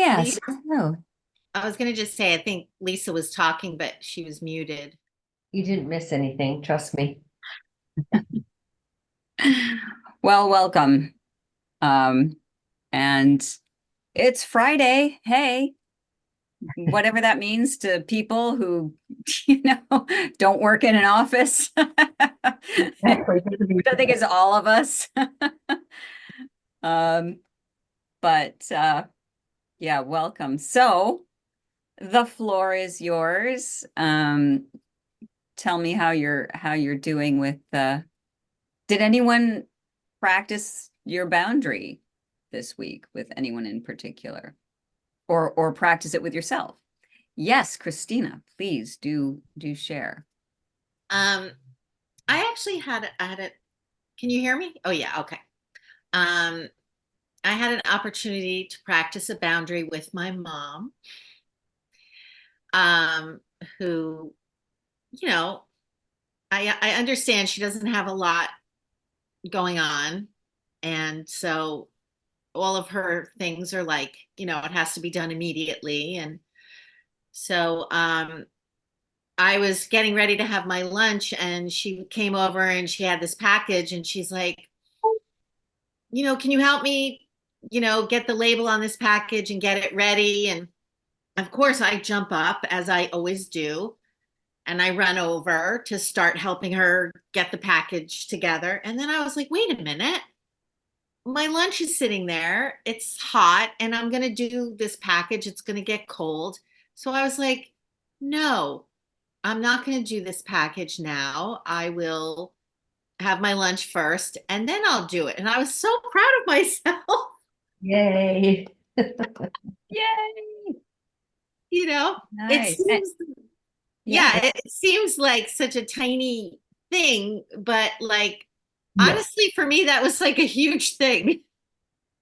Yes. Lisa, No, I was going to just say, I think Lisa was talking, but she was muted. You didn't miss anything, trust me. well, welcome. Um, and it's Friday. Hey, whatever that means to people who, don't work in an office, Exactly. which I think is all of us. Um, but yeah, welcome. So the floor is yours. Tell me how you're doing with did anyone practice your boundary this week with anyone in particular? Or practice it with yourself? Yes, Christina, please do share. Um, I actually had it. Can you hear me? Oh yeah, okay. Um, I had an opportunity to practice a boundary with my mom, um, who, you know, I understand she doesn't have a lot going on, and so all of her things are like, it has to be done immediately, and so I was getting ready to have my lunch and she came over and she had this package and she's like, can you help me, get the label on this package and get it ready? And of course, I jump up as I always do and I run over to start helping her get the package together. And then I was like, wait a minute. My lunch is sitting there. It's hot and I'm going to do this package. It's going to get cold. So I was like, no, I'm not going to do this package now. I will have my lunch first and then I'll do it. And I was so proud of myself. Yay. Yay! you know, it Nice. seems, Yeah, yeah, it seems like such a tiny thing, but like, No, honestly, for me, that was like a huge thing.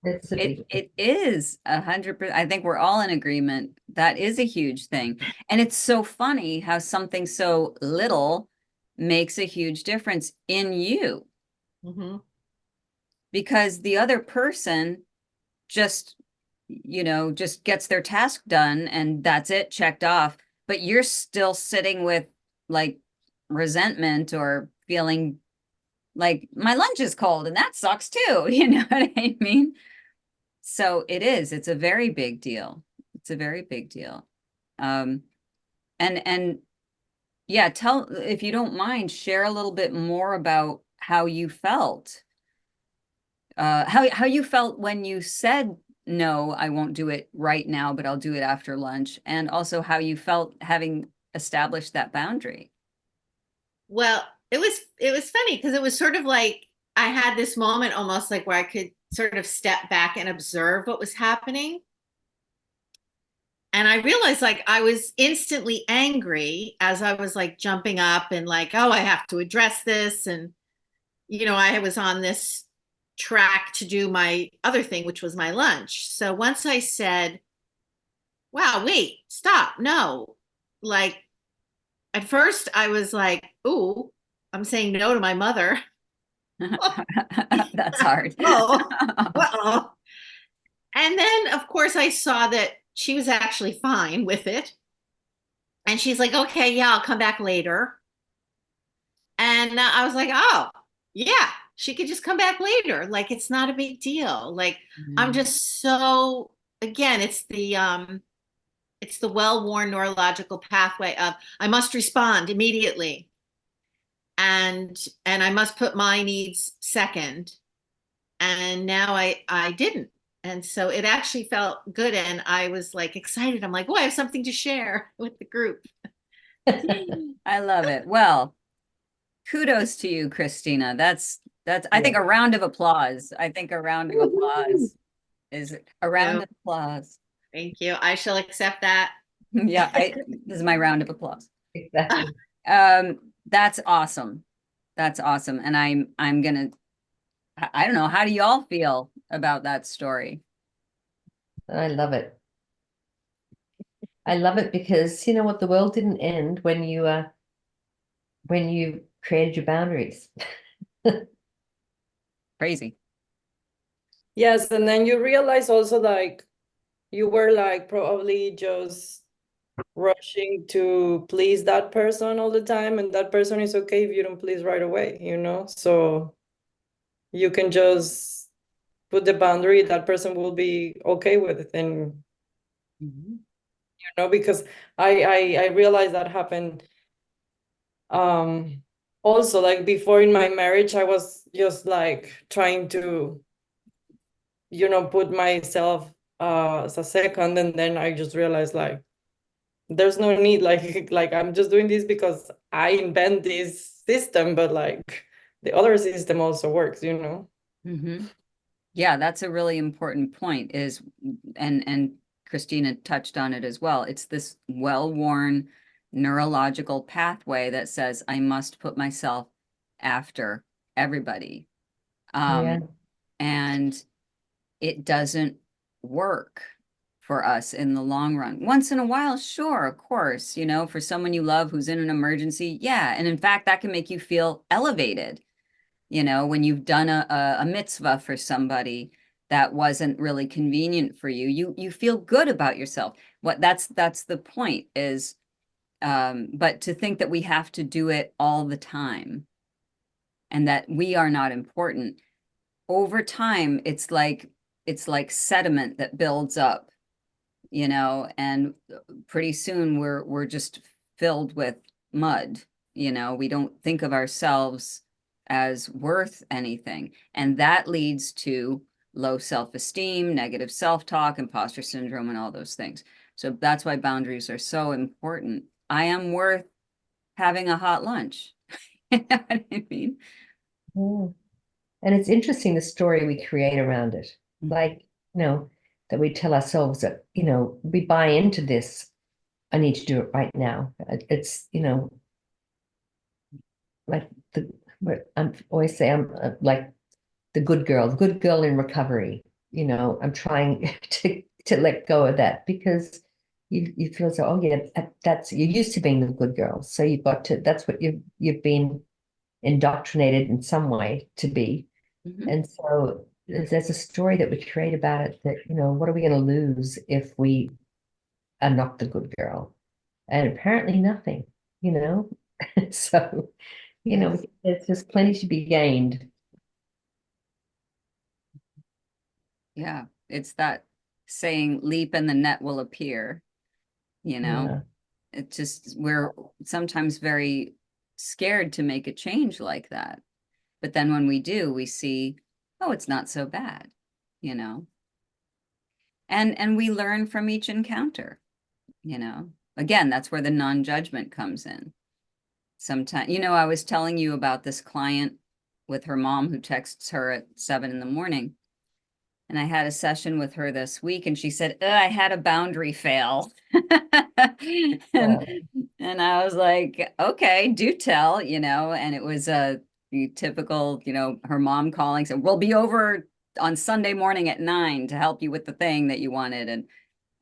it's a it big it is 100%. I think we're all in agreement. That is a huge thing. And it's so funny how something so little makes a huge difference in you, Mhm. because the other person just just gets their task done and that's it, checked off, but you're still sitting with like resentment or feeling like my lunch is cold and that sucks too. You know what I mean? So it's a very big deal. It's a very big deal. um and yeah, tell, if you don't mind, share a little bit more about how you felt, how you felt when you said no, I won't do it right now, but I'll do it after lunch, and also how you felt having established that boundary. Well, it was funny because it was sort of like I had this moment almost like where I could sort of step back and observe what was happening. And I realized like I was instantly angry as I was like jumping up and like, oh, I have to address this. And, I was on this track to do my other thing, which was my lunch. So once I said, wow, wait, stop, no. Like at first I was like, ooh, I'm saying no to my mother. That's hard. Oh, uh-oh. And then, of course, I saw that she was actually fine with it. And she's like, okay, yeah, I'll come back later. And I was like, oh, yeah, she could just come back later. Like, it's not a big deal. Like, I'm Mm. just so, again, it's the well-worn neurological pathway of I must respond immediately and I must put my needs second. And now I didn't. And so it actually felt good and I was like excited. I'm like, oh, I have something to share with the group. I love it. Well, kudos to you, Christina. That's I yeah. think a round of applause. I think a round of Woohoo. applause is a round No, of applause. thank you. I shall accept that. Yeah, this is my round of applause. Exactly. That's awesome. That's awesome. And I'm gonna, I don't know, how do y'all feel about that story? I love it. I love it because you know what, the world didn't end when you created your boundaries. Crazy. Yes, and then you realize also like you were like probably just rushing to please that person all the time, and that person is okay if you don't please right away, you know? So you can just put the boundary that person will be okay with it, and Mhm. you know, because I realized that happened also, like before in my marriage, I was just like trying to, you know, put myself as a second, and then I just realized like there's no need, like like I'm just doing this because I invent this system, but like the other system also works, you know. Mhm. Yeah, that's a really important point is, and Christina touched on it as well. It's this well-worn neurological pathway that says I must put myself after everybody. Yeah. And it doesn't work for us in the long run. Once in a while, sure, of course, you know, for someone you love who's in an emergency, yeah. And in fact, that can make you feel elevated, you know, when you've done a mitzvah for somebody that wasn't really convenient for you, you feel good about yourself. What that's the point is, but to think that we have to do it all the time and that we are not important over time, it's like sediment that builds up, you know, and pretty soon we're just filled with mud, you know. We don't think of ourselves as worth anything, and that leads to low self-esteem, negative self-talk, imposter syndrome, and all those things. So that's why boundaries are so important. I am worth having a hot lunch. You know what I mean? Yeah. And it's interesting the story we create around it. Like, that we tell ourselves that, we buy into this. I need to do it right now. It's, like what I'm always say I'm like the good girl in recovery. I'm trying to let go of that because you feel so, oh yeah, that's you're used to being the good girl. So you've got to, that's what you've been indoctrinated in some way to be. Mhm. And so there's a story that we create about it that, what are we going to lose if we are not the good girl? And apparently nothing, you know? So, Yes. there's just plenty to be gained. Yeah, it's that saying, leap and the net will appear, you know? Yeah. It just, we're sometimes very scared to make a change like that. But then when we do, we see, oh, it's not so bad, you know? And we learn from each encounter, you know? Again, that's where the non-judgment comes in. Sometimes, you know, I was telling you about this client with her mom who texts her at 7 in the morning. And I had a session with her this week, and she said, "Ugh, I had a boundary fail." and Yeah. and I was like, okay, do tell, you know. And it was a typical, you know, her mom calling, said, "We'll be over on Sunday morning at 9 to help you with the thing that you wanted."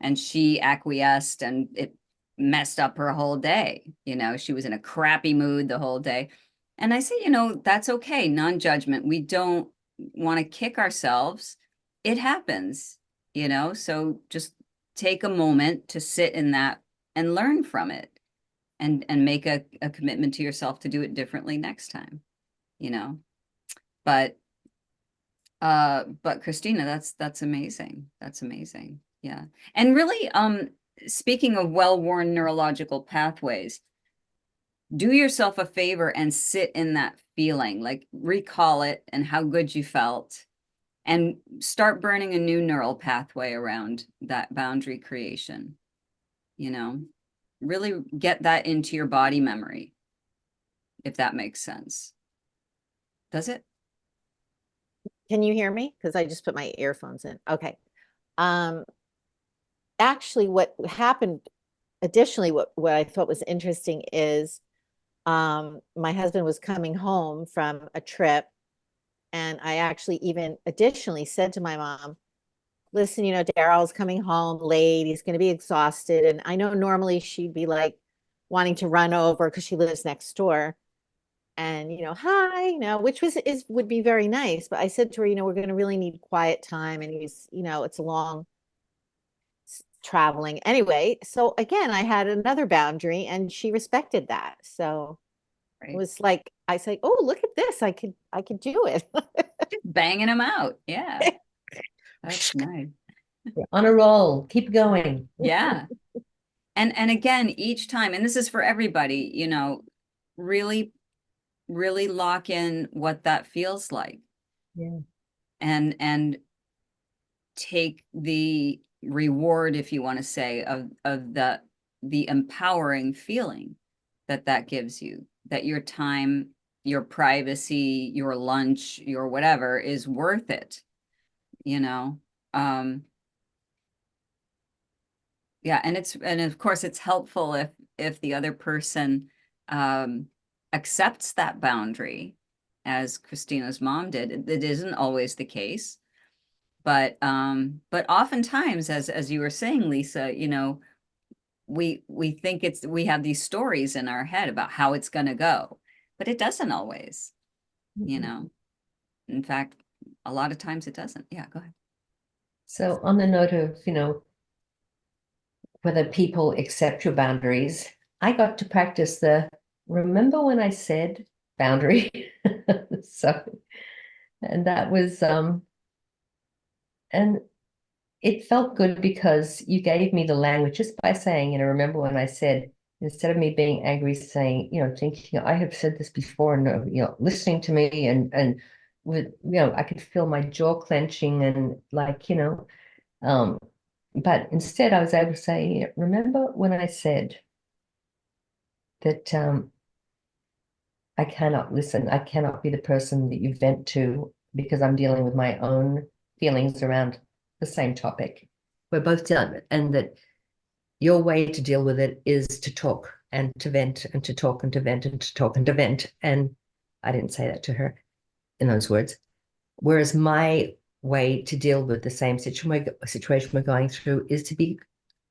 And she acquiesced, and it messed up her whole day. You know, she was in a crappy mood the whole day. And I say, you know, that's okay, non-judgment. We don't want to kick ourselves. It happens, you know, so just take a moment to sit in that and learn from it and make a commitment to yourself to do it differently next time, you know. But but Christina, that's amazing. That's amazing. Yeah. And really, speaking of well-worn neurological pathways, do yourself a favor and sit in that feeling, like recall it and how good you felt, and start burning a new neural pathway around that boundary creation, you know. Really get that into your body memory, if that makes sense. Does it? Can you hear me? Because I just put my earphones in. Okay. Um, Actually, what happened additionally, what I thought was interesting is my husband was coming home from a trip, and I actually even additionally said to my mom, listen, Daryl's coming home late. He's going to be exhausted. And I know normally she'd be like wanting to run over because she lives next door and, hi, which would be very nice. But I said to her, we're going to really need quiet time. And it's a long traveling. Anyway, so again, I had another boundary and she respected that. So it Right. was like I say, "Oh, look at this. I could do it." Just banging them out. Yeah. That's nice. You're on a roll. Keep going. Yeah. And again, each time, and this is for everybody, you know, really, really lock in what that feels like, Yeah. and take the reward, if you want to say, of the empowering feeling that that gives you, that your time, your privacy, your lunch, your whatever is worth it, you know. Yeah, and of course it's helpful if the other person um accepts that boundary, as Christina's mom did. It isn't always the case, but oftentimes, as you were saying, Lisa, you know, we think we have these stories in our head about how it's going to go, but it doesn't always, you know. In fact, a lot of times it doesn't. Yeah, go ahead. So on the note of, whether people accept your boundaries, I got to practice remember when I said boundary? So, and that was, and it felt good because you gave me the language just by saying, remember when I said, instead of me being angry, saying, thinking I have said this before, and listening to me, and with, I could feel my jaw clenching and like, um, but instead I was able to say, remember when I said that I cannot listen, I cannot be the person that you vent to because I'm dealing with my own feelings around the same topic. We're both dealing, and that your way to deal with it is to talk and to vent and to talk and to vent and to talk and to vent. And I didn't say that to her in those words. Whereas my way to deal with the same situation we're going through is to be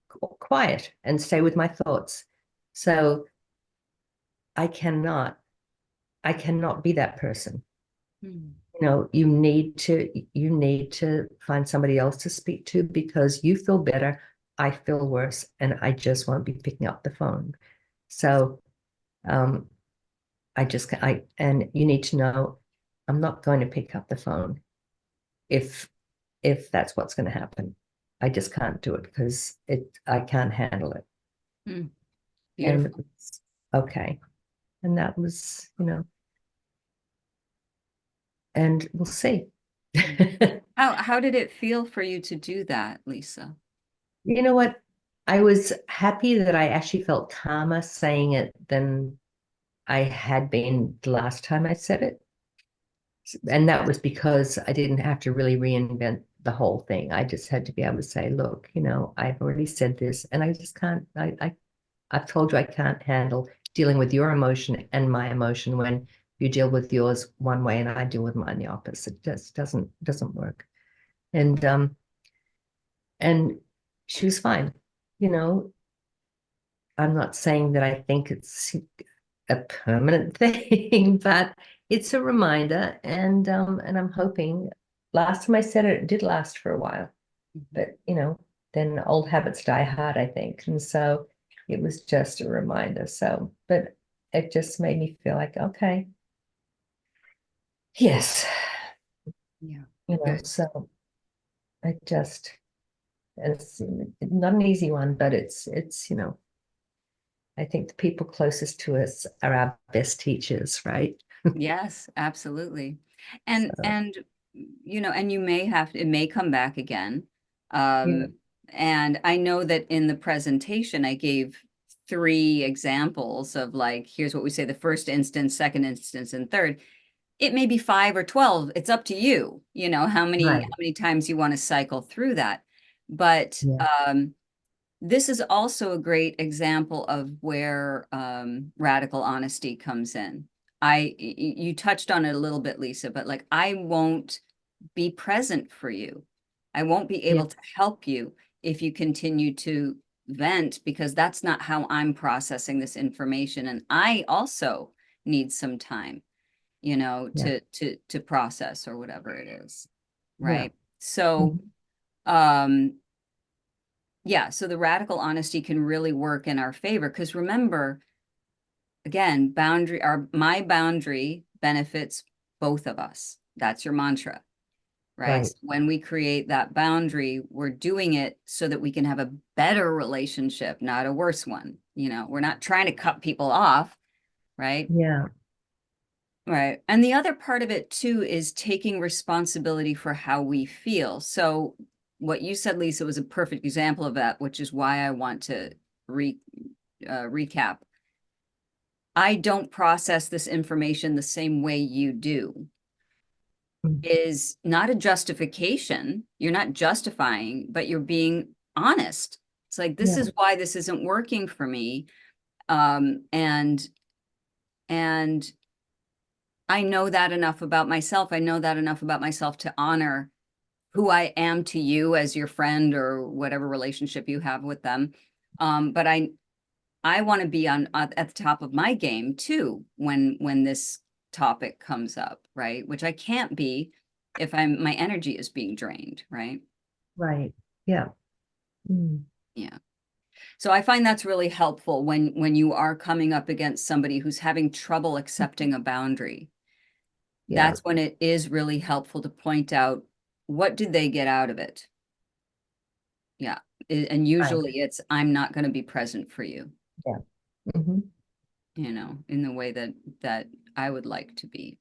quiet and stay with my thoughts. So I cannot be that person. You need to find somebody else to speak to because you feel better, I feel worse, and I just won't be picking up the phone. So and you need to know I'm not going to pick up the phone if that's what's going to happen. I just can't do it because I can't handle it. Beautiful. And okay. And that was, and we'll see. How did it feel for you to do that, Lisa? You know what? I was happy that I actually felt calmer saying it than I had been the last time I said it. And that was because I didn't have to really reinvent the whole thing. I just had to be able to say, look, I've already said this and I just can't, I've told you I can't handle dealing with your emotion and my emotion when you deal with yours one way and I deal with mine the opposite. It just doesn't work. And she was fine. I'm not saying that I think it's a permanent thing, but it's a reminder. And I'm hoping last time I said it, it did last for a while. But then old habits die hard, I think. And so it was just a reminder. So, but it just made me feel like, okay, yes, Yeah. so it's not an easy one, but it's I think the people closest to us are our best teachers, right? Yes, absolutely. So, And and you may it may come back again. yeah, And I know that in the presentation I gave three examples of, like, here's what we say: the first instance, second instance, and third. It may be 5 or 12. It's up to you, right. how many times you want to cycle through that. But Yeah, this is also a great example of where radical honesty comes in. You touched on it a little bit, Lisa, but like, I won't be present for you. I won't be yeah, able to help you if you continue to vent, because that's not how I'm processing this information. And I also need some time, yeah, to process, or whatever it is. yeah. Right. So, Mhm. um, yeah, so the radical honesty can really work in our favor, because remember, again, my boundary benefits both of us. That's your mantra, right? Right. So when we create that boundary, we're doing it so that we can have a better relationship, not a worse one. We're not trying to cut people off, right? Yeah. Right. And the other part of it too is taking responsibility for how we feel. So what you said, Lisa, was a perfect example of that, which is why I want to recap. I don't process this information the same way you do. Mm. Is not a justification. You're not justifying, but you're being honest. It's like, this Yeah. is why this isn't working for me. And I know that enough about myself. I know that enough about myself to honor who I am to you as your friend or whatever relationship you have with them. But I want to be at the top of my game too when this topic comes up, right? Which I can't be if my energy is being drained, right? Right. Yeah. Mm. Yeah. So I find that's really helpful when you are coming up against somebody who's having trouble accepting a boundary. Yeah. That's when it is really helpful to point out, what did they get out of it? Yeah. And Right. usually it's, I'm not going to be present for you, Yeah. Hmm. in the way that I would like to be.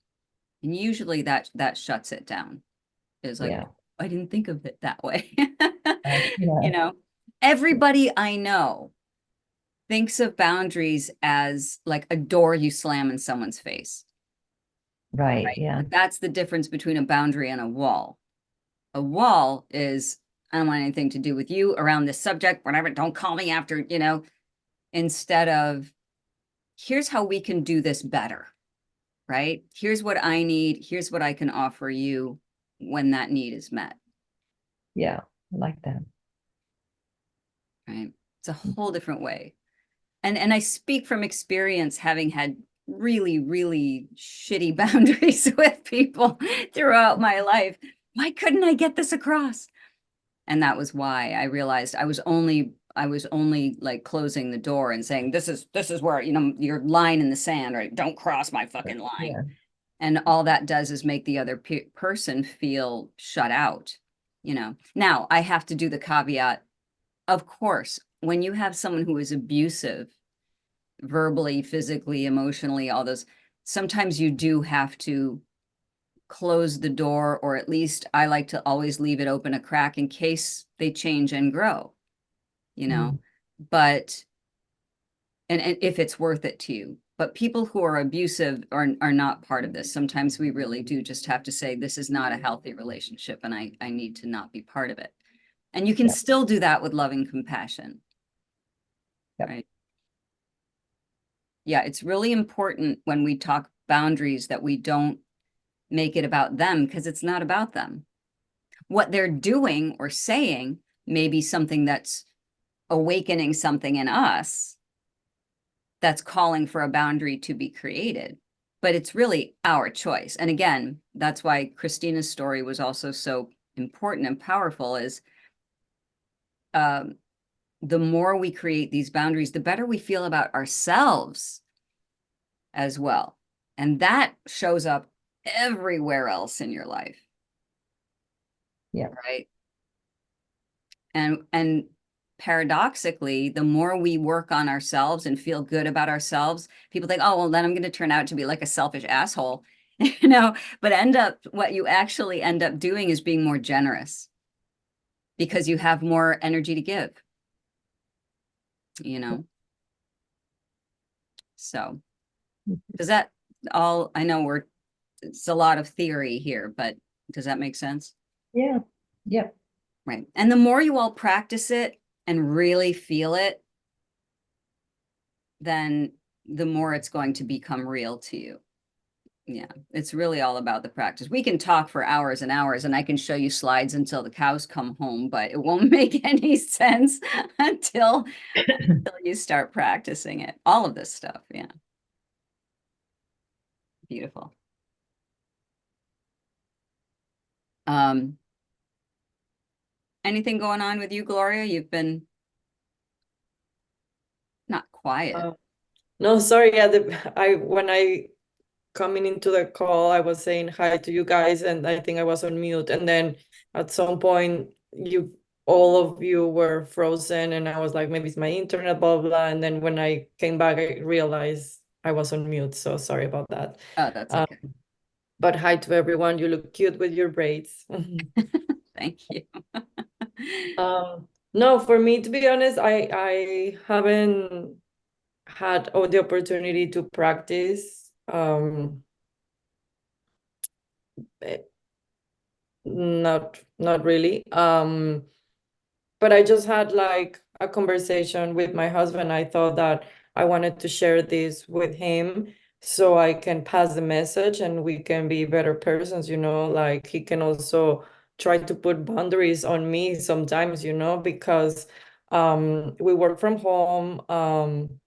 And usually that shuts it down. Is like, Yeah. I didn't think of it that way. Yeah. You know, everybody I know thinks of boundaries as like a door you slam in someone's face, Right. right? Yeah. But that's the difference between a boundary and a wall. A wall is, I don't want anything to do with you around this subject, whatever, don't call me after, instead of, here's how we can do this better, right? Here's what I need. Here's what I can offer you when that need is met, Yeah. I like that. right? It's a whole different way. And I speak from experience, having had really, really shitty boundaries with people throughout my life. Why couldn't I get this across? And that was why I realized I was only like closing the door and saying, this is where, your line in the sand, right? Don't cross my fucking line. Yeah. And all that does is make the other person feel shut out, Now I have to do the caveat. Of course, when you have someone who is abusive, verbally, physically, emotionally, all those, sometimes you do have to close the door, or at least I like to always leave it open a crack in case they change and grow, Mm. but and if it's worth it to you. But people who are abusive are not part of this. Sometimes we really do just have to say, this is not a healthy relationship, and I need to not be part of it. And you can Yeah. still do that with loving compassion, Yep. right? Yeah, it's really important when we talk boundaries that we don't make it about them, because it's not about them. What they're doing or saying may be something that's awakening something in us that's calling for a boundary to be created. But it's really our choice. And again, that's why Christina's story was also so important and powerful, is the more we create these boundaries, the better we feel about ourselves as well. And that shows up everywhere else in your life. Yeah. Right. And paradoxically, the more we work on ourselves and feel good about ourselves, people think, oh, well, then I'm going to turn out to be like a selfish asshole, but what you actually end up doing is being more generous, because you have more energy to give, you know? So does that all, I know it's a lot of theory here, but does that make sense? Yeah. Yep. Right. And the more you all practice it and really feel it, then the more it's going to become real to you. Yeah, it's really all about the practice. We can talk for hours and hours, and I can show you slides until the cows come home, but it won't make any sense until you start practicing it. All of this stuff. Yeah. Beautiful. Anything going on with you, Gloria? You've been quiet. No, sorry. Yeah, when I coming into the call, I was saying hi to you guys, and I think I was on mute. And then at some point, all of you were frozen, and I was like, maybe it's my internet, blah, blah, blah. And then when I came back, I realized I was on mute. So sorry about that. Oh, that's Um, okay. but hi to everyone. You look cute with your braids. Thank you. No, for me, to be honest, I haven't had the opportunity to practice. Eh, not really. But I just had like a conversation with my husband. I thought that I wanted to share this with him so I can pass the message and we can be better persons, like he can also try to put boundaries on me sometimes, because we work from home.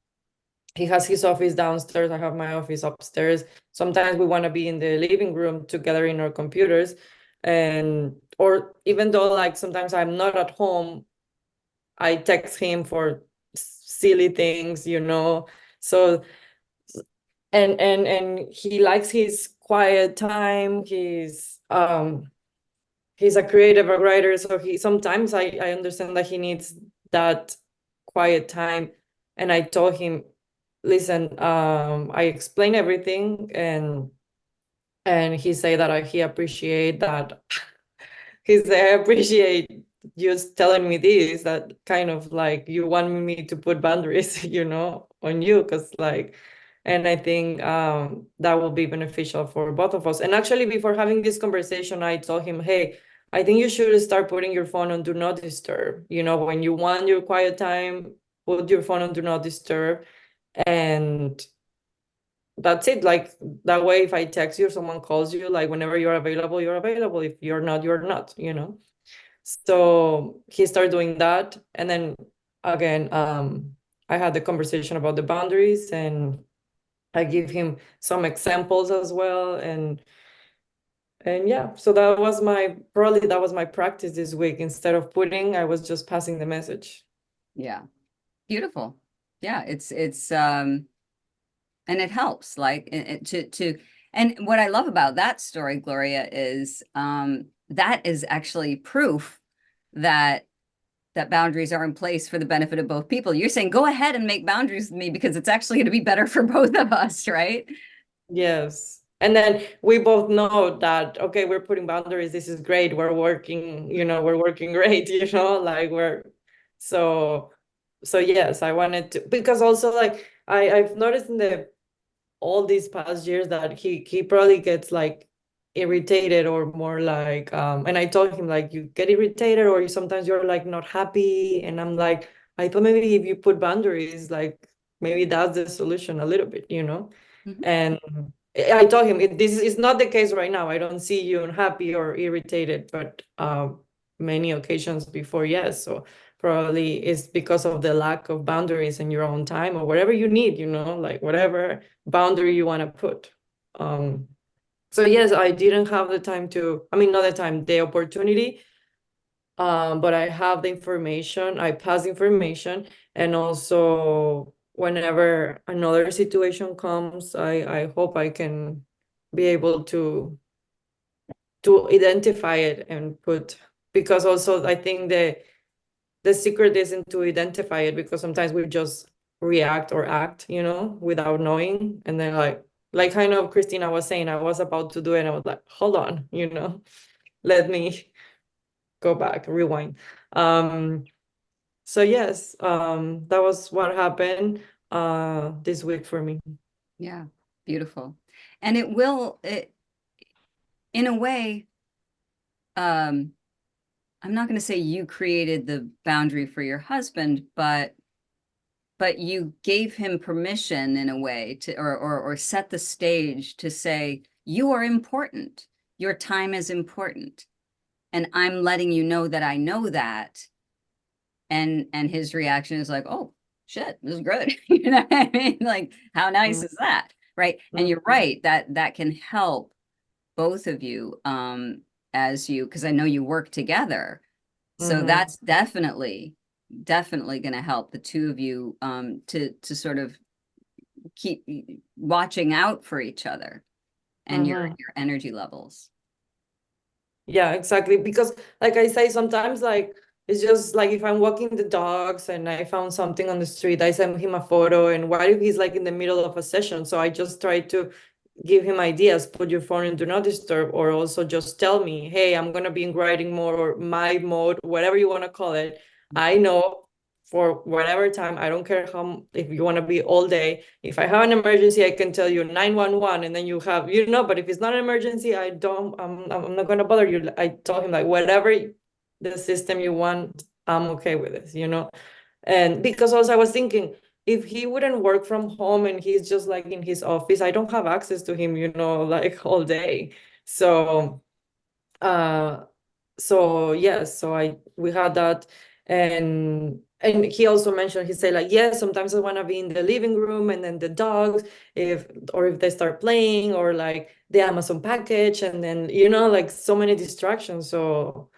He has his office downstairs, I have my office upstairs. Sometimes we want to be in the living room together in our computers, and or even though like sometimes I'm not at home, I text him for silly things, so and he likes his quiet time. He's a creative writer, so he sometimes I understand that he needs that quiet time. And I told him, listen, I explain everything, and he said that he appreciate that. He said, I appreciate you telling me this, that kind of like you want me to put boundaries, on you, because like, and I think that will be beneficial for both of us. And actually, before having this conversation, I told him, hey, I think you should start putting your phone on do not disturb. When you want your quiet time, put your phone on do not disturb. And that's it. Like that way, if I text you or someone calls you, like whenever you're available, you're available. If you're not, you're not. So he started doing that. And then again, I had the conversation about the boundaries, and I give him some examples as well. And yeah, so that was my practice this week. Instead of putting, I was just passing the message. Yeah. Beautiful. Yeah, it's and it helps like and what I love about that story, Gloria, is that is actually proof that boundaries are in place for the benefit of both people. You're saying go ahead and make boundaries with me because it's actually going to be better for both of us, right? Yes. And then we both know that, okay, we're putting boundaries. This is great. We're working, we're working great, like so, so yes, I wanted to, because also like I've noticed in all these past years that he probably gets like irritated or more like, and I told him like, you get irritated or sometimes you're like not happy. And I'm like, I thought maybe if you put boundaries, like maybe that's the solution a little bit. Mhm. And I told him this is not the case right now. I don't see you unhappy or irritated, but many occasions before, yes. So probably it's because of the lack of boundaries in your own time or whatever you need, like whatever boundary you want to put. So yes, I didn't have the time I mean, not the time, the opportunity. But I have the information, I pass information, and also whenever another situation comes, I hope I can be able to identify it and put, because also I think the secret isn't to identify it, because sometimes we just react or act, without knowing. And then like kind of Christina was saying, I was about to do it and I was like, hold on, let me go back, rewind. Um, so yes, that was what happened this week for me. Yeah, beautiful. And in a way, I'm not going to say you created the boundary for your husband, but you gave him permission in a way to or set the stage to say you are important. Your time is important. And I'm letting you know that I know that. And his reaction is like, "Oh, shit, this is good." You know what I mean? Like, how nice is that? Right? And you're Mhm. right, that can help both of you as you, because I know you work together. So Mhm. that's definitely definitely going to help the two of you to sort of keep watching out for each other and your energy levels. Yeah, exactly. Because like I say, sometimes like it's just like if I'm walking the dogs and I found something on the street, I send him a photo. And what if he's like in the middle of a session? So I just try to give him ideas, put your phone in do not disturb, or also just tell me, hey, I'm gonna be in writing mode or my mode, whatever you want to call it. I know for whatever time, I don't care how, if you want to be all day. If I have an emergency, I can tell you 911, and then you have, but if it's not an emergency, I'm not gonna bother you. I told him like whatever the system you want, I'm okay with it. And because also I was thinking, if he wouldn't work from home and he's just like in his office, I don't have access to him, like all day. So uh yes, so we had that. And he also mentioned, he said like, yes, sometimes I want to be in the living room, and then the dogs, if they start playing, or like the Amazon package, and then like so many distractions. So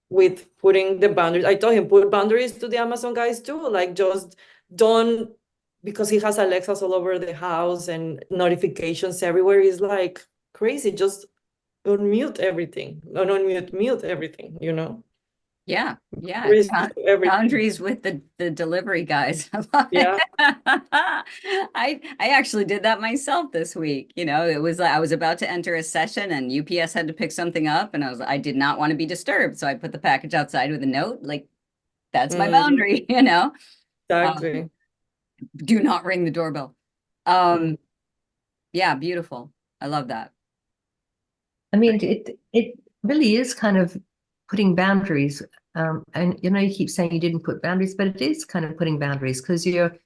with putting the boundaries, I told him, put boundaries to the Amazon guys too, like just don't, because he has Alexas all over the house and notifications everywhere. He's like crazy, just unmute everything, not unmute, mute everything. Yeah, Boundaries to everything. boundaries with the delivery guys. I love it. Yeah. I actually did that myself this week. It was like I was about to enter a session and UPS had to pick something up, and I did not want to be disturbed, so I put the package outside with a note like, that's my boundary. Exactly. Do not ring the doorbell. Yeah, beautiful. I love that. I mean, it really is kind of putting boundaries. And you keep saying you didn't put boundaries, but it is kind of putting boundaries because you're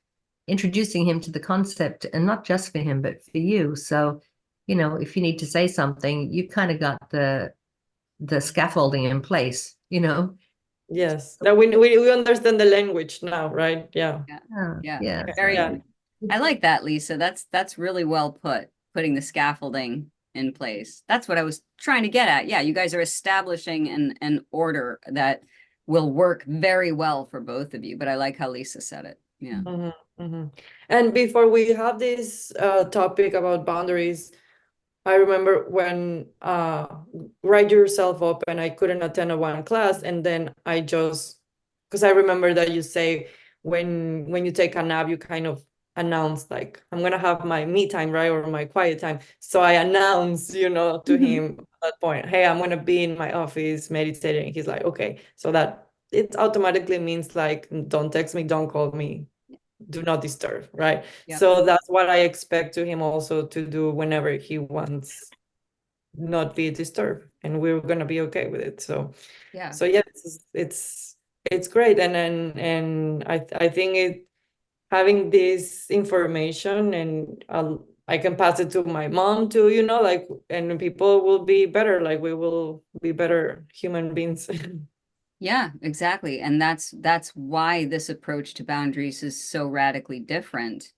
introducing him to the concept, and not just for him, but for you. So, if you need to say something, you kind of got the scaffolding in place. Yes, that we understand the language now, right? Yeah. Yeah. Yeah. Very Yeah. I like that, Lisa. That's really well put, putting the scaffolding in place. That's what I was trying to get at. Yeah, you guys are establishing an order that will work very well for both of you, but I like how Lisa said it. Yeah. And before we have this topic about boundaries, I remember when write yourself up, and I couldn't attend a one class, and then I just, because I remember that you say when you take a nap, you kind of announce like, I'm gonna have my me time, right, or my quiet time. So I announce, to him at that point, hey, I'm gonna be in my office meditating. He's like, okay, so that it automatically means like, don't text me, don't call me, do not disturb, right? Yep. So that's what I expect to him also to do whenever he wants, not be disturbed, and we're gonna be okay with it. So Yeah. yes, it's great. And I think having this information, and I can pass it to my mom too, like, and people will be better, like we will be better human beings. Yeah, exactly. And that's why this approach to boundaries is so radically different,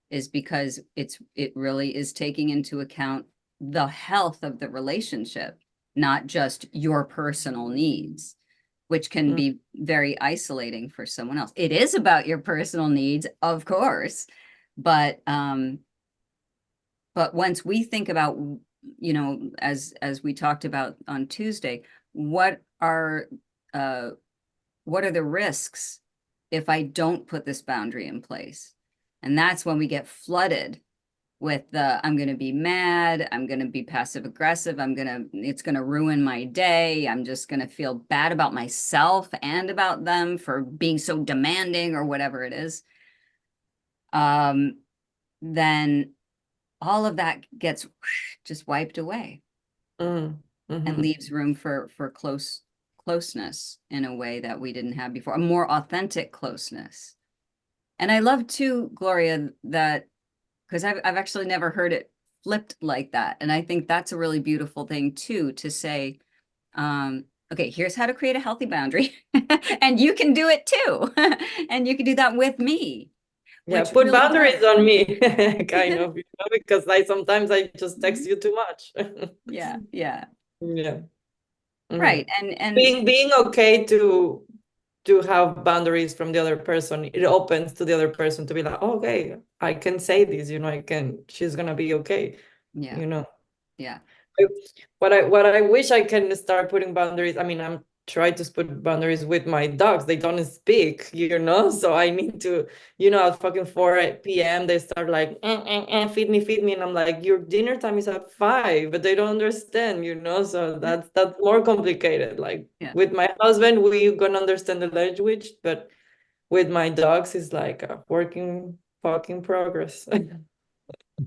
is because it really is taking into account the health of the relationship, not just your personal needs, which can be very isolating for someone else. It is about your personal needs, of course, but once we think about, as we talked about on Tuesday, what are the risks if I don't put this boundary in place? And that's when we get flooded with I'm going to be mad, I'm going to be passive aggressive, it's going to ruin my day, I'm just going to feel bad about myself and about them for being so demanding or whatever it is. Then all of that gets just wiped away and leaves room for closeness in a way that we didn't have before, a more authentic closeness. And I love too, Gloria, that because I've actually never heard it flipped like that. And I think that's a really beautiful thing too, to say, okay, here's how to create a healthy boundary. And you can do it too. And you can do that with me. Yeah, Which put really boundaries does. on me, kind of, because sometimes I just text you too much. Yeah, yeah. Yeah. Right. And Being okay to to have boundaries from the other person, it opens to the other person to be like, oh, okay, I can say this, she's gonna be okay, Yeah. Yeah. What I wish I can start putting boundaries. I mean, I'm trying to put boundaries with my dogs. They don't speak, so I need to, at fucking 4 p.m. they start like, feed me, and I'm like, your dinner time is at 5, but they don't understand, so that's more complicated. Like Yeah. with my husband, we gonna understand the language, but with my dogs, it's like a working fucking progress.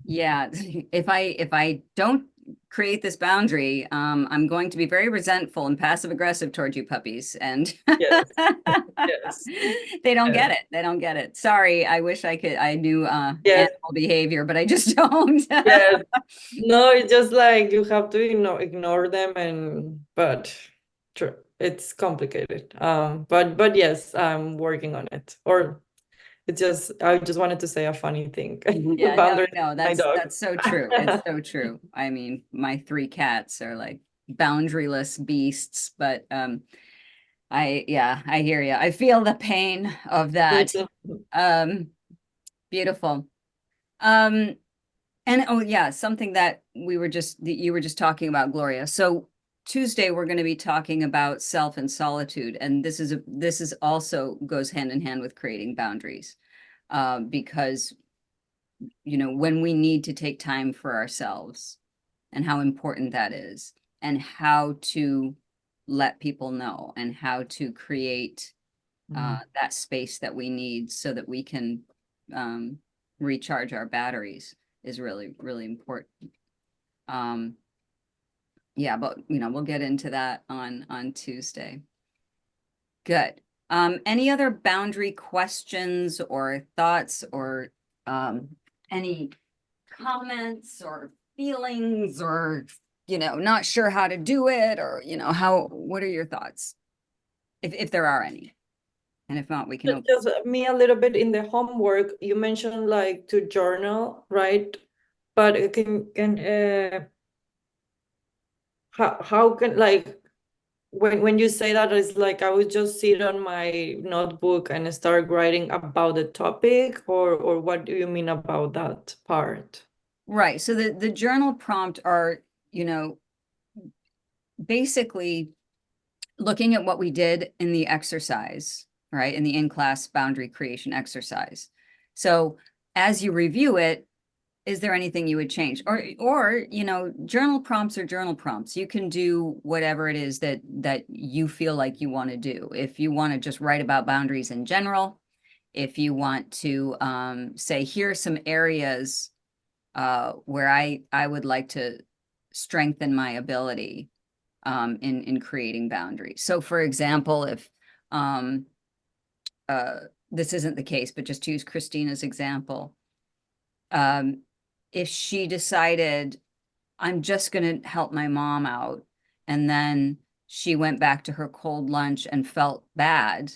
Yeah. If I don't create this boundary, I'm going to be very resentful and passive aggressive toward you puppies. And Yes, yes, they don't yes. get it. They don't get it. Sorry. I wish I knew Yes, animal behavior, but I just don't. yes. No, it's just like you have to, ignore them, but true, it's complicated. But yes, I'm working on it. Or I just wanted to say a funny thing. Yeah, no, Boundaries no, with my dog. that's so true. It's so true. I mean, my 3 cats are like boundaryless beasts, but I hear you. I feel the pain of that. Um, Beautiful. Um, and oh yeah, something that you were just talking about, Gloria. So Tuesday we're going to be talking about self and solitude, and this is also goes hand in hand with creating boundaries, because when we need to take time for ourselves and how important that is, and how to let people know, and how to create that space that we need so that we can um, recharge our batteries is really, really important. Yeah, but we'll get into that on Tuesday. Good. Any other boundary questions or thoughts, or any comments or feelings, or not sure how to do it, or what are your thoughts, if there are any? And if not, we can open. Just me a little bit in the homework. You mentioned like to journal, right? But how can, like, when you say that, it's like I would just sit on my notebook and start writing about the topic, or what do you mean about that part? Right. So the journal prompt are, basically looking at what we did in the exercise, right? In the in-class boundary creation exercise. So as you review it, is there anything you would change? Or journal prompts are journal prompts. You can do whatever it is that you feel like you want to do. If you want to just write about boundaries in general, if you want to say, here are some areas where I would like to strengthen my ability in creating boundaries. So for example, if this isn't the case, but just to use Christina's example, if she decided, I'm just going to help my mom out, and then she went back to her cold lunch and felt bad,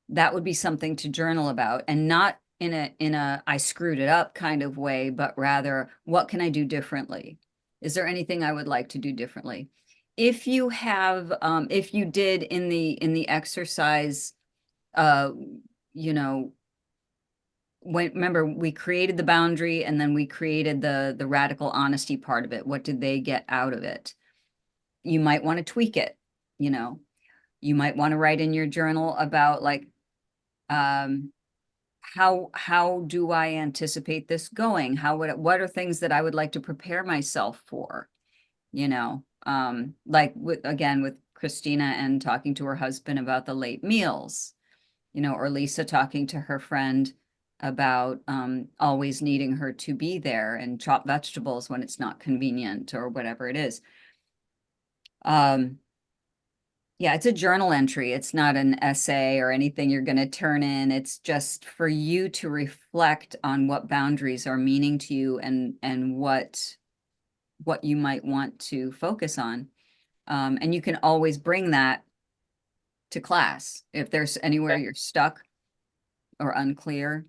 that would be something to journal about, and not in a I screwed it up kind of way, but rather, what can I do differently? Is there anything I would like to do differently? If you have, if you did in the exercise, uh, you know, remember we created the boundary, and then we created the radical honesty part of it. What did they get out of it? You might want to tweak it. You might want to write in your journal about, like, how do I anticipate this going? What are things that I would like to prepare myself for? Like with Christina and talking to her husband about the late meals, or Lisa talking to her friend about always needing her to be there and chop vegetables when it's not convenient, or whatever it is. Yeah, it's a journal entry. It's not an essay or anything you're going to turn in. It's just for you to reflect on what boundaries are meaning to you, and what you might want to focus on. And you can always bring that to class if there's anywhere you're stuck or unclear.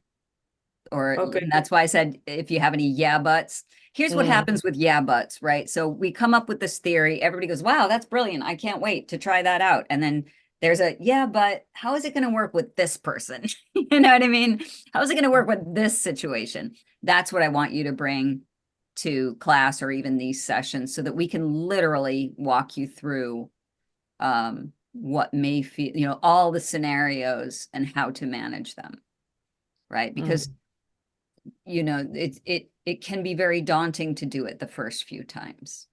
Okay. And that's why I said, if you have any yeah buts. Here's what happens with yeah buts, right? So we come up with this theory, everybody goes, wow, that's brilliant, I can't wait to try that out. And then there's a, yeah, but how is it going to work with this person? You know what I mean? How is it going to work with this situation? That's what I want you to bring to class or even these sessions so that we can literally walk you through what may feel, you know, all the scenarios and how to manage them, right? Because you know, it can be very daunting to do it the first few times.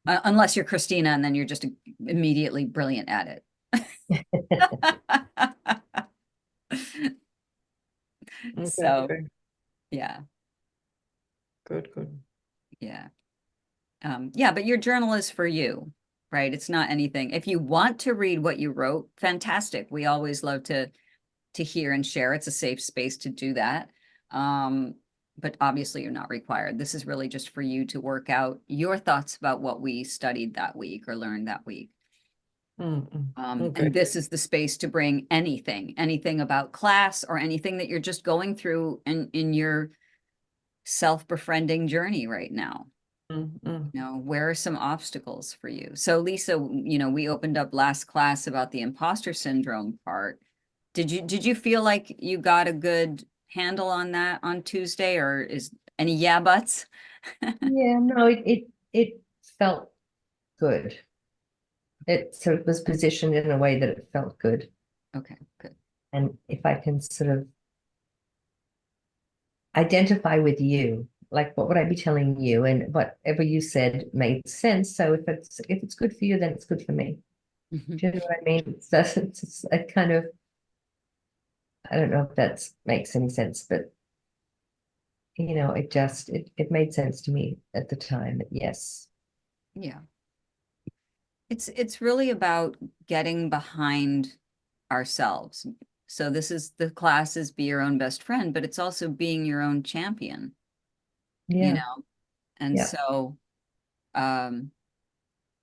Unless you're Christina and then you're just immediately brilliant at it. Okay, So, okay. yeah, Good, good. yeah. Yeah, but your journal is for you, right? It's not anything. If you want to read what you wrote, fantastic. We always love to hear and share. It's a safe space to do that. But obviously you're not required. This is really just for you to work out your thoughts about what we studied that week or learned that week. Okay. And this is the space to bring anything about class or anything that you're just going through in your self-befriending journey right now. You know, where are some obstacles for you? So Lisa, you know, we opened up last class about the imposter syndrome part. Did you feel like you got a good handle on that on Tuesday, or is any yeah buts? Yeah, no, it felt good. It sort of was positioned in a way that it felt good. Okay, good. And if I can sort of identify with you, like what would I be telling you? And whatever you said made sense. So if it's good for you, then it's good for me. Mhm. Do you know what I mean? It's a kind of, I don't know if that makes any sense, but you know, it made sense to me at the time that yes. Yeah. It's really about getting behind ourselves. So this is the class is be your own best friend, but it's also being your own champion, you Yeah, know? And yeah, um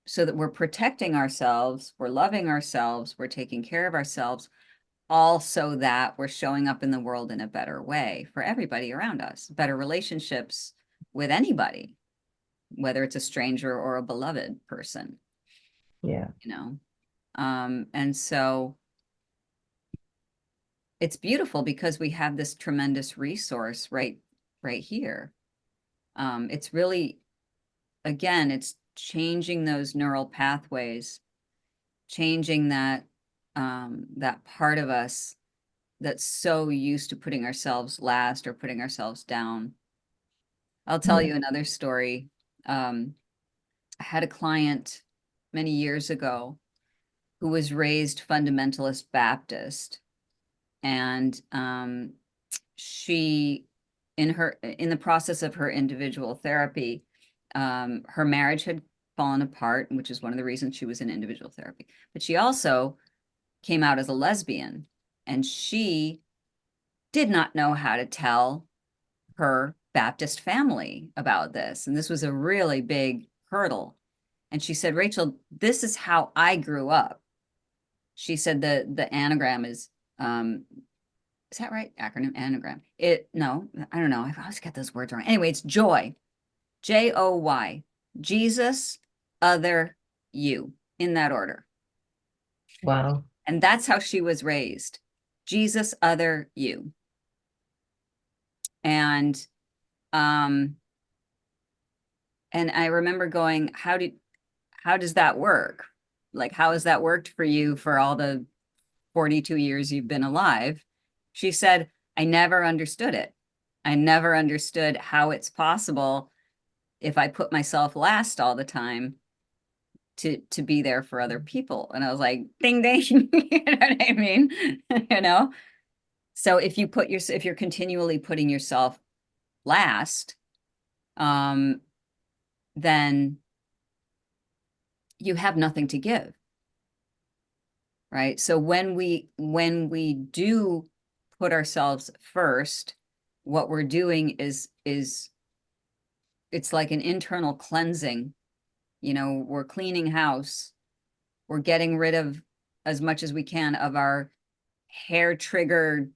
so that we're protecting ourselves, we're loving ourselves, we're taking care of ourselves, all so that we're showing up in the world in a better way for everybody around us, better relationships with anybody, whether it's a stranger or a beloved person, yeah, you know? And so it's beautiful because we have this tremendous resource right here. It's really, again, it's changing those neural pathways, changing that part of us that's so used to putting ourselves last or putting ourselves down. I'll tell yeah. you another story. I had a client many years ago who was raised fundamentalist Baptist, and she, in the process of her individual therapy, her marriage had fallen apart, which is one of the reasons she was in individual therapy. But she also came out as a lesbian, and she did not know how to tell her Baptist family about this. And this was a really big hurdle. And she said, Rachel, this is how I grew up. She said the anagram is that right? Acronym anagram. No, I don't know. I always get those words wrong. Anyway, it's joy. Joy. Jesus, other, you, in that order. Wow. And that's how she was raised. Jesus, other, you. And um and I remember going, how does that work? Like, how has that worked for you for all the 42 years you've been alive? She said, I never understood it. I never understood how it's possible if I put myself last all the time to be there for other people. And I was like, ding ding, you know what I mean? You know? So if you're continually putting yourself last, um, then you have nothing to give, right? So when we do put ourselves first, what we're doing is it's like an internal cleansing. You know, we're cleaning house, we're getting rid of as much as we can of our hair triggered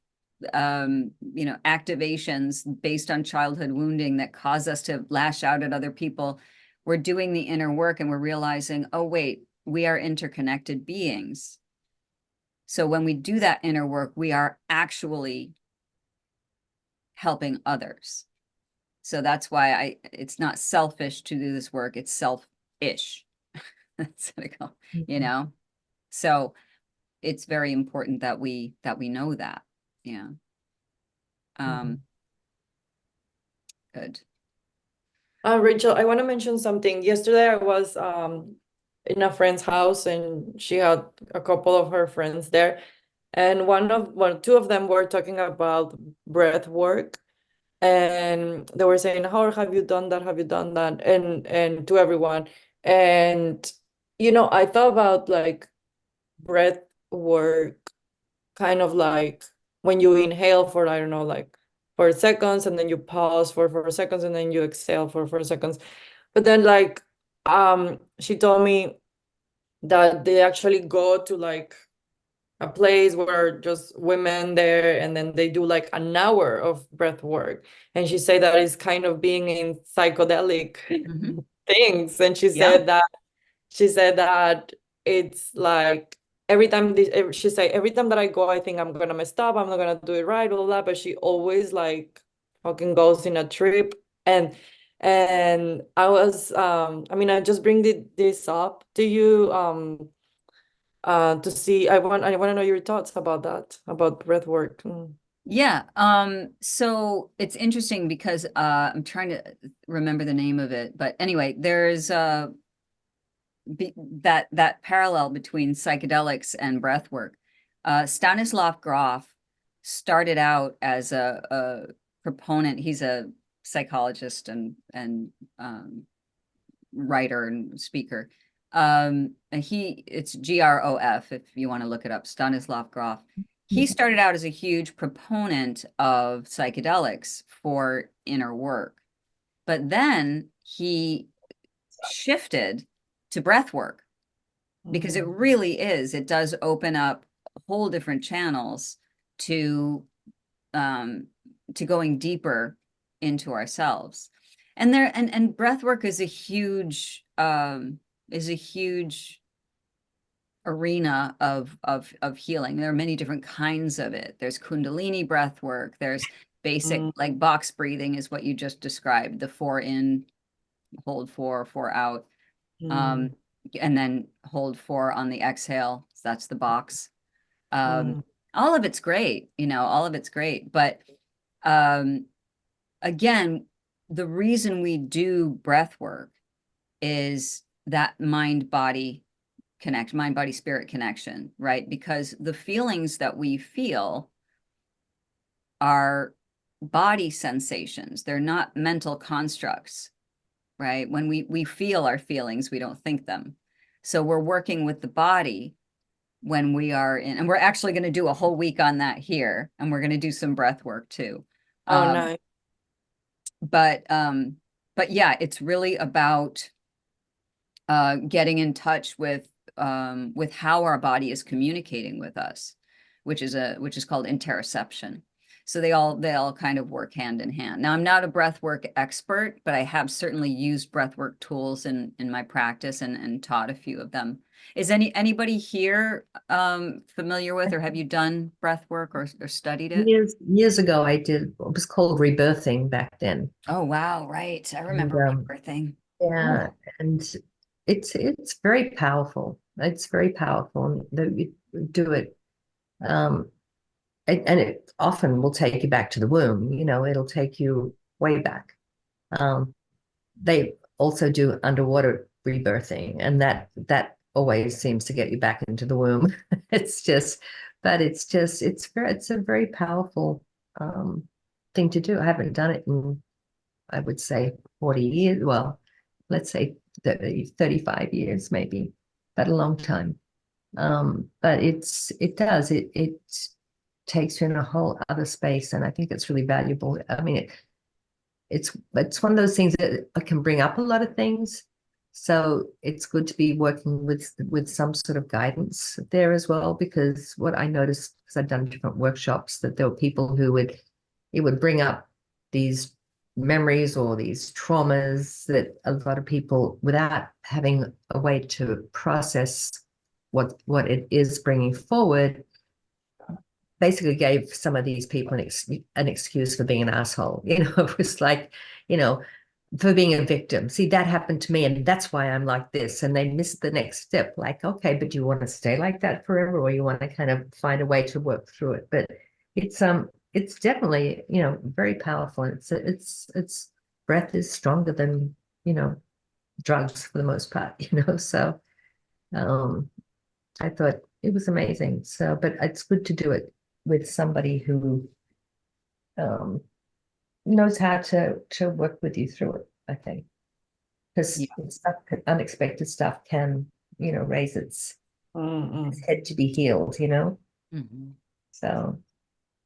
activations based on childhood wounding that cause us to lash out at other people. We're doing the inner work and we're realizing, oh wait, we are interconnected beings. So when we do that inner work, we are actually helping others. So that's why it's not selfish to do this work, it's self-ish. That's what I call, you know? So it's very important that we know that. Yeah. Good. Rachel, I want to mention something. Yesterday I was in a friend's house and she had a couple of her friends there. And two of them were talking about breath work. And they were saying, how have you done that? Have you done that? And to everyone. And I thought about like breath work, kind of like when you inhale for, I don't know, like 4 seconds, and then you pause for 4 seconds, and then you exhale for 4 seconds. But then like she told me that they actually go to like a place where just women there, and then they do like an hour of breath work. And she said that is kind of being in psychedelic things. And she said that it's like she said every time that I go, I think I'm gonna mess up, I'm not gonna do it right, blah, blah, blah, but she always like fucking goes in a trip. And I was I mean, I just bring this up to you to see. I want to know your thoughts about that, about breath work. Yeah. So it's interesting because I'm trying to remember the name of it, but anyway, there's that parallel between psychedelics and breath work. Stanislav Grof started out as a proponent. He's a psychologist and writer and speaker. And it's Grof if you want to look it up, Stanislav Grof. He started out as a huge proponent of psychedelics for inner work, but then he shifted to breath work because it really is, it does open up whole different channels to going deeper into ourselves. And breath work is a huge arena of healing. There are many different kinds of it. There's Kundalini breath work. There's basic like box breathing is what you just described, the 4 in, hold 4, 4 out, and then hold 4 on the exhale. So that's the box. All of it's great, all of it's great. But again, the reason we do breath work is that mind body spirit connection, right? Because the feelings that we feel are body sensations. They're not mental constructs, right? When we feel our feelings, we don't think them. So we're working with the body when we are in, and we're actually going to do a whole week on that here, and we're going to do some breath work too. Nice. But yeah, it's really about getting in touch with how our body is communicating with us, which is called interoception. So they all kind of work hand in hand. Now, I'm not a breathwork expert, but I have certainly used breathwork tools in my practice and taught a few of them. Is anybody here familiar with, or have you done breathwork or studied it? Years ago, I did. It was called rebirthing back then. Oh, wow, right. I remember rebirthing. Yeah, and it's very powerful. It's very powerful that you do it. And it often will take you back to the womb. It'll take you way back. They also do underwater rebirthing, and that always seems to get you back into the womb. It's a very powerful thing to do. I haven't done it in, I would say, 40 years. Well, let's say 35 years maybe, but a long time. But it takes you in a whole other space, and I think it's really valuable. I mean, it's one of those things that can bring up a lot of things. So it's good to be working with some sort of guidance there as well, because what I noticed, because I've done different workshops, that there were people who it would bring up these memories or these traumas that a lot of people, without having a way to process what it is bringing forward, basically gave some of these people an excuse for being an asshole. You know, it was like, you know, for being a victim. See, that happened to me, and that's why I'm like this. And they missed the next step. Like, okay, but do you want to stay like that forever, or you want to kind of find a way to work through it? But it's definitely, you know, very powerful. And it's breath is stronger than, you know, drugs for the most part, you know. So I thought it was amazing. So, but it's good to do it with somebody who um knows how to work with you through it, I think. Because Yeah. stuff, unexpected stuff can, you know, raise its head to be healed, you know. Mhm. So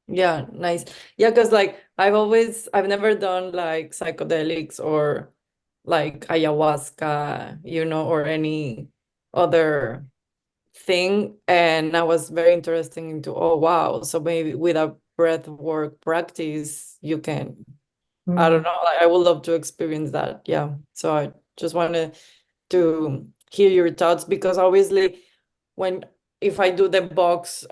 Yeah, nice. Yeah, because like I've never done like psychedelics or like ayahuasca, you know, or any other thing. And I was very interested into, oh wow, so maybe with a breath work practice, you can, I don't mm, know, like, I would love to experience that. Yeah. So I just wanted to hear your thoughts because obviously when if I do the box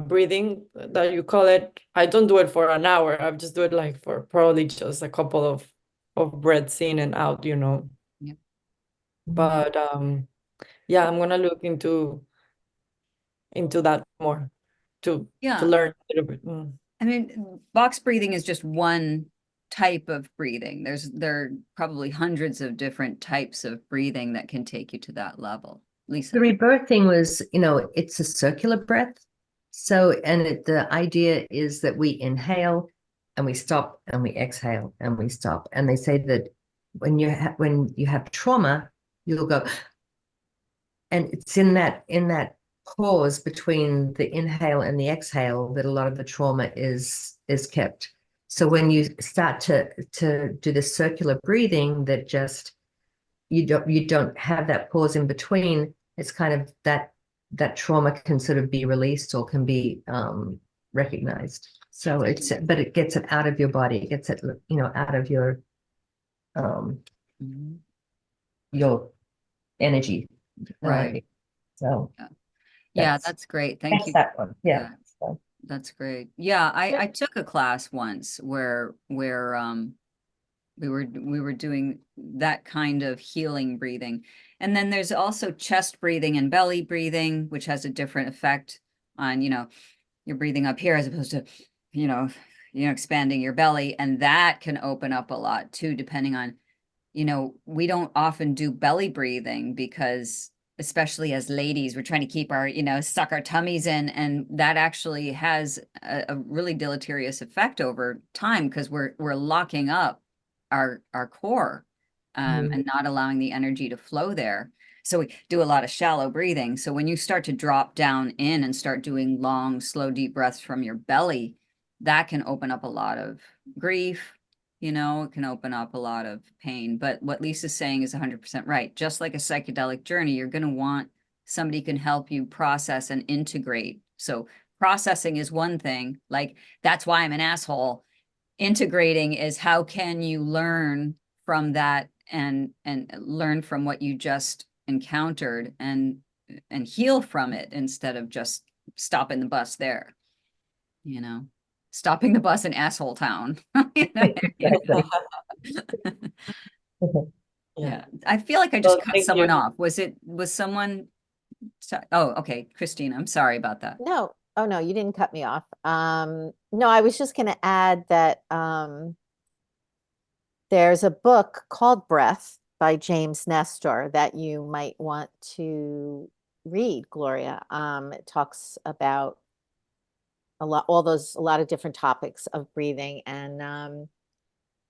breathing that you call it, I don't do it for an hour. I just do it like for probably just a couple of breaths in and out, you know. Yeah. mm. But yeah, I'm gonna look into that more to Yeah. learn a little bit. I mean, box breathing is just one type of breathing. There are probably hundreds of different types of breathing that can take you to that level. The Lisa. rebirthing was, you know, it's a circular breath. So, and the idea is that we inhale and we stop and we exhale and we stop. And they say that when you have trauma, you'll go, and it's in that pause between the inhale and the exhale that a lot of the trauma is kept. So when you start to do the circular breathing, that just you don't have that pause in between. It's kind of that trauma can sort of be released or can be recognized. So but it gets it out of your body. It gets it, you know, out of um Mhm. your energy. Right. So Yeah. Yeah, that's that's great. Thank that's you that one. for Yeah. that. So, That's great. Yeah, Yeah. I took a class once where we were doing that kind of healing breathing. And then there's also chest breathing and belly breathing, which has a different effect on, you're breathing up here as opposed to, you know, expanding your belly. And that can open up a lot too, depending on, we don't often do belly breathing because especially as ladies, we're trying to keep our, suck our tummies in. And that actually has a really deleterious effect over time because we're locking up our core and not allowing the energy to flow there. So we do a lot of shallow breathing. So when you start to drop down in and start doing long, slow, deep breaths from your belly, that can open up a lot of grief. It can open up a lot of pain. But what Lisa's saying is 100% right. Just like a psychedelic journey, you're going to want somebody who can help you process and integrate. So processing is one thing. Like, that's why I'm an asshole. Integrating is how can you learn from that and learn from what you just encountered and heal from it instead of just stopping the bus there, you know, stopping the bus in asshole town. There you exactly. go. Yeah. Yeah, I feel like I just Well, cut thank someone you. off. Was someone? Oh, okay, Christine. I'm sorry about that. No, oh no, you didn't cut me off. No, I was just going to add that there's a book called Breath by James Nestor that you might want to read, Gloria. It talks about a lot of different topics of breathing, and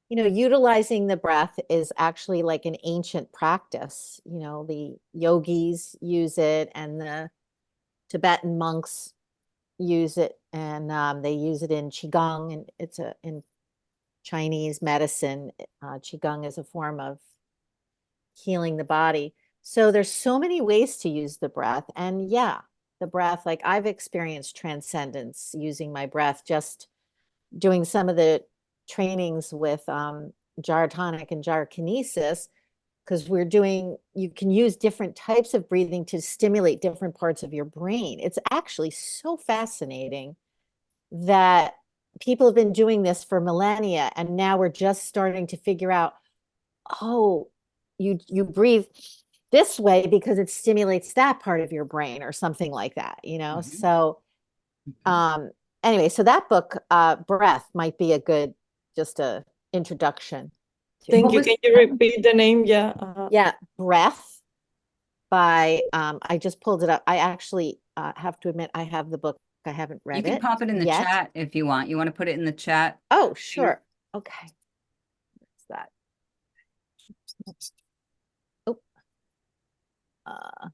utilizing the breath is actually like an ancient practice. The yogis use it, and the Tibetan monks use it, and they use it in qigong, and it's in Chinese medicine. Qigong is a form of healing the body. So there's so many ways to use the breath. And yeah, the breath, like I've experienced transcendence using my breath, just doing some of the trainings with gyrotonic and gyrokinesis, because you can use different types of breathing to stimulate different parts of your brain. It's actually so fascinating. that people have been doing this for millennia, and now we're just starting to figure out, oh, you breathe this way because it stimulates that part of your brain or something like that, you know? Mhm. So anyway, so that book, Breath, might be a good, just a introduction to. Thank What you. was- Can you repeat the name? Yeah. Yeah, Breath by, I just pulled it up. I actually have to admit, I have the book. I haven't You read can it pop it in the yet. chat if you want. You want to put it in the chat? Oh, sure. Okay. What's that? Oh, uh,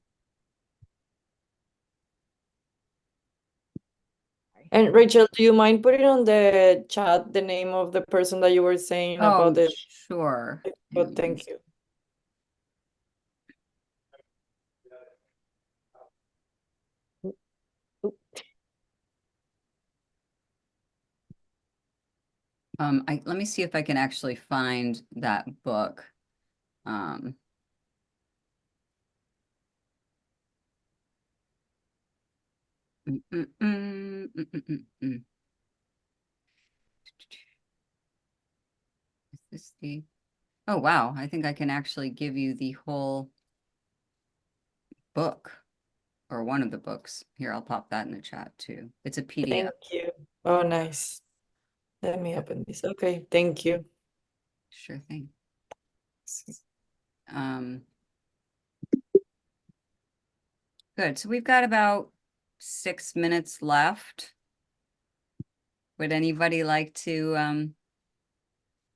And Rachel, do you mind putting on the chat the name of the person that you were saying about Oh, the? sure. But thank you. Let me see if I can actually find that book. Um, mm, mm, mm, mm, mm, mm, mm. Is this the? Oh, wow. I think I can actually give you the whole book or one of the books. Here, I'll pop that in the chat too. It's a PDF. Thank you. Oh, nice. Let me open this. Okay, thank you. Sure thing. Um, good. So we've got about 6 minutes left. Would anybody like to, I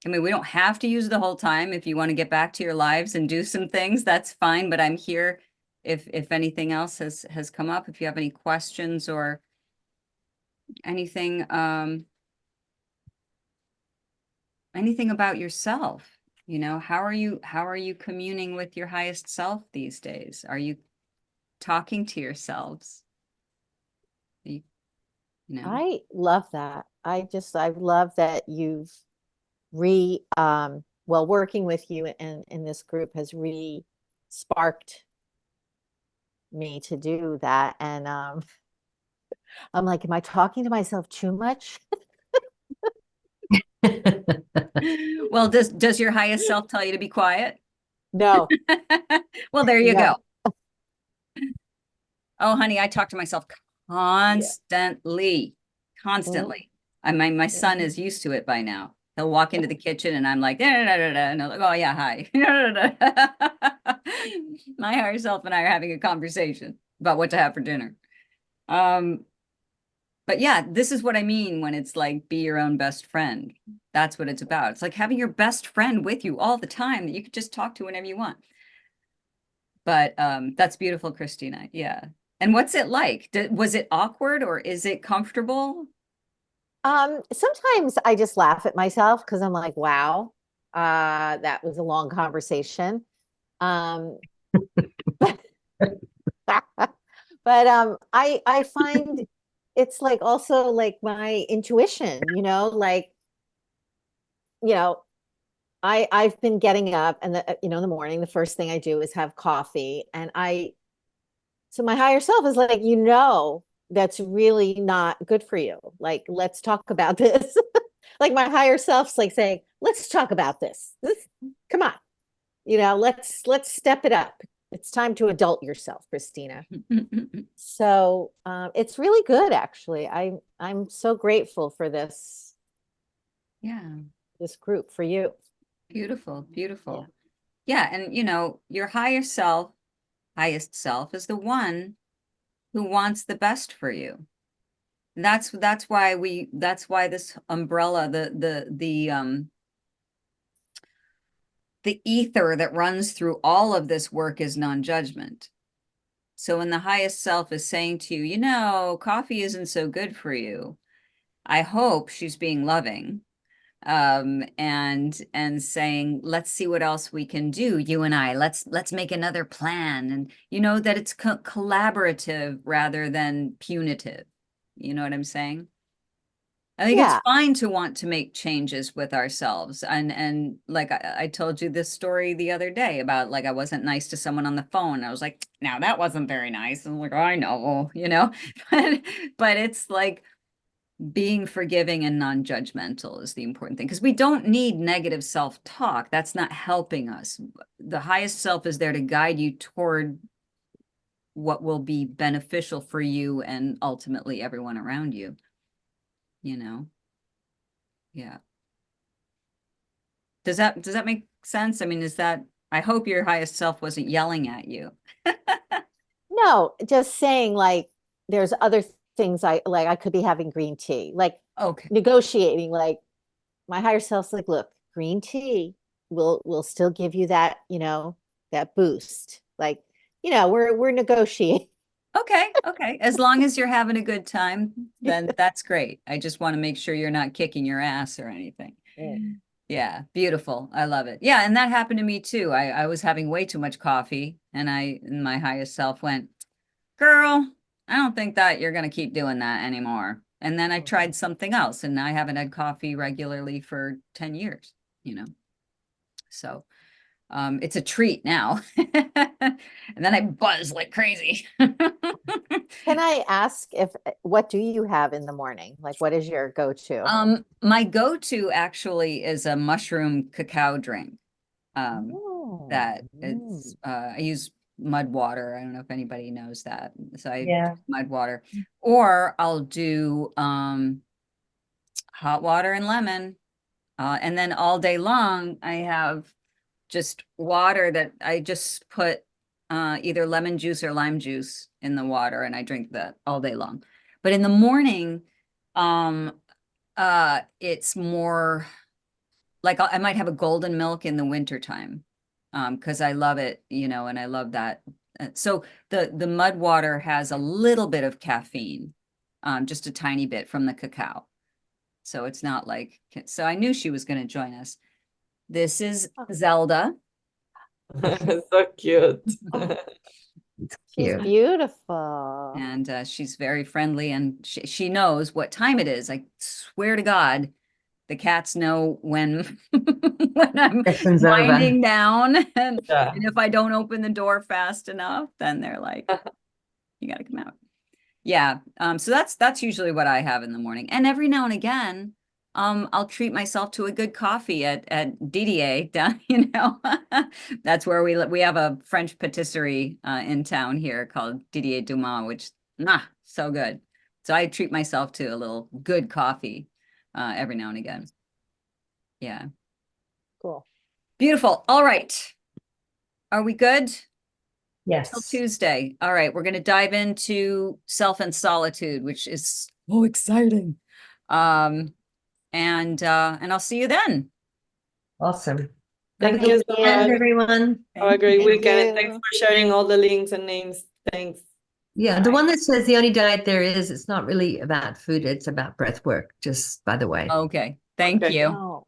mean, we don't have to use the whole time. If you want to get back to your lives and do some things, that's fine. But I'm here if anything else has come up, if you have any questions or anything, anything about yourself, you know, how are you communing with your highest self these days? Are you talking to yourselves? You, you know, I love that. I love that you've well, working with you and in this group has sparked me to do that. And I'm like, am I talking to myself too much? well, does your highest self tell you to be quiet? No, Well, there you no. go. Oh, honey, I talk to myself Yeah. constantly, Mhm. constantly. My son is used to it by now. He'll walk into the kitchen and I'm like, da, da, da, da, da, and I'm like, oh yeah, hi. My higher self and I are having a conversation about what to have for dinner. Um, but yeah, this is what I mean when it's like be your own best friend. That's what it's about. It's like having your best friend with you all the time that you could just talk to whenever you want. But that's beautiful, Christina. Yeah. And what's it like? Was it awkward or is it comfortable? Sometimes I just laugh at myself because I'm like, wow, that was a long conversation. Um, but I find it's like also like my intuition, you know, like, you know, I've been getting up and you know, in the morning, the first thing I do is have coffee. And so my higher self is like, you know, that's really not good for you. Like, let's talk about this. Like my higher self's like saying, let's talk about this. Come on, you know, let's step it up. It's time to adult yourself, Christina. So it's really good, actually. I'm so grateful for Yeah. this group for you. Beautiful, beautiful. Yeah, and you know, your higher self, highest self is the one who wants the best for you. That's why this umbrella, the ether that runs through all of this work is non-judgment. So when the highest self is saying to you, you know, coffee isn't so good for you, I hope she's being loving, and saying, let's see what else we can do, you and I. Let's make another plan, and you know that it's collaborative rather than punitive. You know what I'm saying? I think it's Yeah. fine to want to make changes with ourselves. And like I told you this story the other day about like I wasn't nice to someone on the phone. I was like, now that wasn't very nice. And I'm like, oh, I know, you know, but it's like being forgiving and non-judgmental is the important thing, because we don't need negative self-talk. That's not helping us. The highest self is there to guide you toward what will be beneficial for you and ultimately everyone around you, you know? Yeah. Does that make sense? I mean, I hope your highest self wasn't yelling at you. No, just saying like there's other things I could be having green tea, like Okay. negotiating, like my higher self's like, look, green tea will still give you that, that boost. Like, we're negotiating. Okay. As long as you're having a good time, then that's great. I just want to make sure you're not kicking your ass or anything. Yeah, beautiful. I love it. Yeah, and that happened to me too. I was having way too much coffee, and my highest self went, "Girl, I don't think that you're going to keep doing that anymore." And then I tried something else, and I haven't had coffee regularly for 10 years, So it's a treat now. And then I buzz like crazy. Can I ask what do you have in the morning? Like, what is your go-to? My go-to actually is a mushroom cacao drink. That is, I use mud water. I don't know if anybody knows that. So I Yeah. mud water, or I'll do hot water and lemon. And then all day long, I have just water that I just put either lemon juice or lime juice in the water, and I drink that all day long. But in the morning, um, it's more like I might have a golden milk in the wintertime, because I love it, and I love that. So the mud water has a little bit of caffeine, just a tiny bit from the cacao. So it's not like, so I knew she was going to join us. This is Zelda. So cute. She's Cute. beautiful. And she's very friendly, and she knows what time it is. I swear to God, the cats know when when I'm Lesson's over. winding down, and Yeah. if I don't open the door fast enough, then they're like, "You got to come out." Yeah. So that's usually what I have in the morning, and every now and again, I'll treat myself to a good coffee at DDA down. That's where we have a French patisserie in town here called Didier Dumas, which so good. So I treat myself to a little good coffee every now and again. Yeah. Cool. Beautiful. All right. Are we good? Till Yes. Tuesday. All right. We're going to dive into self and solitude, which is so exciting. And I'll see you then. Awesome. Thank Have a you good so weekend, much. everyone. Have a great Thank weekend, and you. thanks for sharing all the links and names. Thanks. Yeah, the one that says the only diet there is, it's not really about food, it's about breath work, just by the way. Okay. Thank Okay. you. Oh, All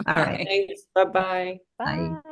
right. Bye. Thanks. Bye-bye. Bye. bye.